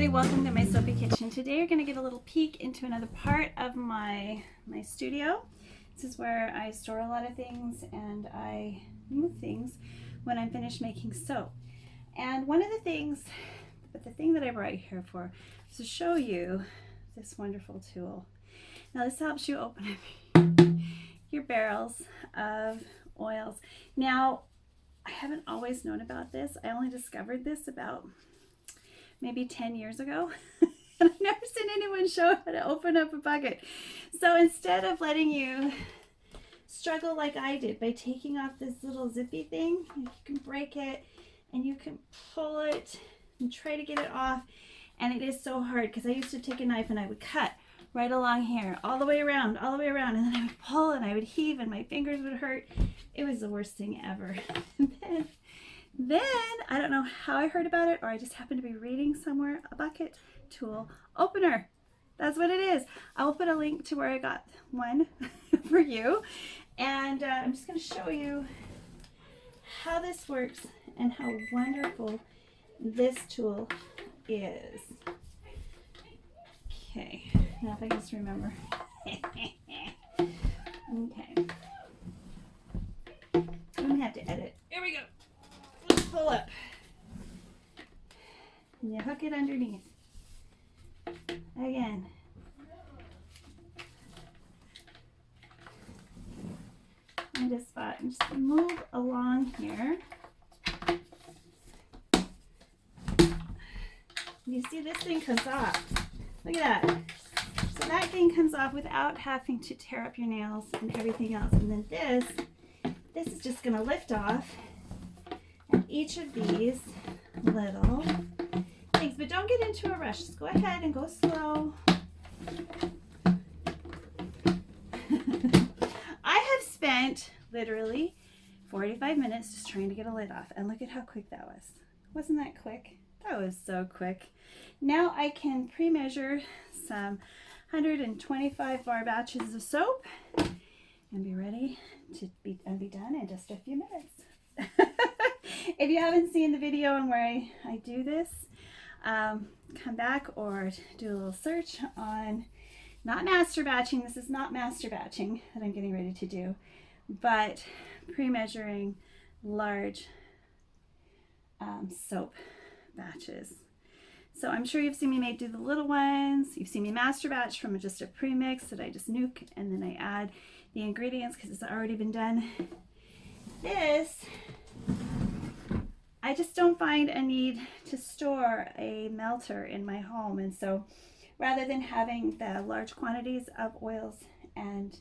everybody, welcome to my soapy kitchen. Today you're going to get a little peek into another part of my studio. This is where I store a lot of things and I move things when I'm finished making soap. And one of the things, the thing that I brought you here for, is to show you this wonderful tool. Now this helps you open up your barrels of oils. Now I haven't always known about this. I only discovered this about maybe 10 years ago. And I've never seen anyone show how to open up a bucket. So instead of letting you struggle like I did by taking off this little zippy thing, you can break it and you can pull it and try to get it off. And it is so hard because I used to take a knife and I would cut right along here, all the way around, and then I would pull and I would heave and my fingers would hurt. It was the worst thing ever. Then, I don't know how I heard about it, or I just happened to be reading somewhere, a bucket tool opener. That's what it is. I will put a link to where I got one for you. And I'm just going to show you how this works and how wonderful this tool is. Okay, now if I can just remember. Okay. I'm going to have to edit. Here we go. Pull up. And you hook it underneath. Again. Find a spot and just move along here. You see this thing comes off. Look at that. So that thing comes off without having to tear up your nails and everything else. And then this is just going to lift off. And each of these little things, but don't get into a rush. Just go ahead and go slow. I have spent literally 45 minutes just trying to get a lid off, and look at how quick that was. Wasn't that quick? That was so quick. Now I can pre-measure some 125 bar batches of soap and be ready to be done in just a few minutes. If you haven't seen the video on where I do this, come back or do a little search on, not master batching, this is not master batching that I'm getting ready to do, but pre-measuring large soap batches. So I'm sure you've seen me do the little ones, you've seen me master batch from just a pre-mix that I just nuke and then I add the ingredients because it's already been done. This, I just don't find a need to store a melter in my home, and so rather than having the large quantities of oils and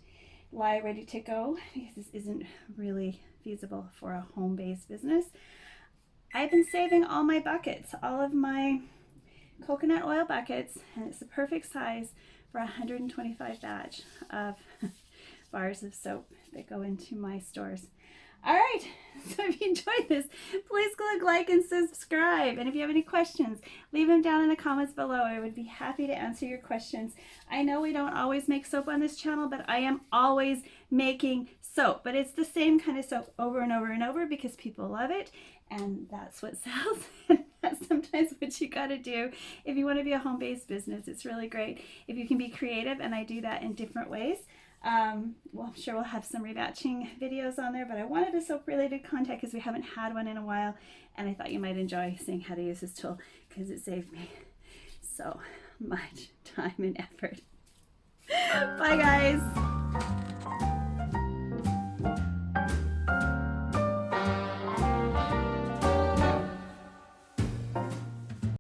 lye ready to go, because this isn't really feasible for a home-based business, I've been saving all my buckets, all of my coconut oil buckets, and it's the perfect size for a 125 batch of bars of soap that go into my stores. All right, so if you enjoyed this, please click like and subscribe. And if you have any questions, leave them down in the comments below. I would be happy to answer your questions. I know we don't always make soap on this channel, but I am always making soap. But it's the same kind of soap over and over and over because people love it. And that's what sells. And that's sometimes what you got to do if you want to be a home-based business. It's really great if you can be creative, and I do that in different ways. Well, I'm sure we'll have some rebatching videos on there, but I wanted a soap related content because we haven't had one in a while, and I thought you might enjoy seeing how to use this tool because it saved me so much time and effort. Bye guys.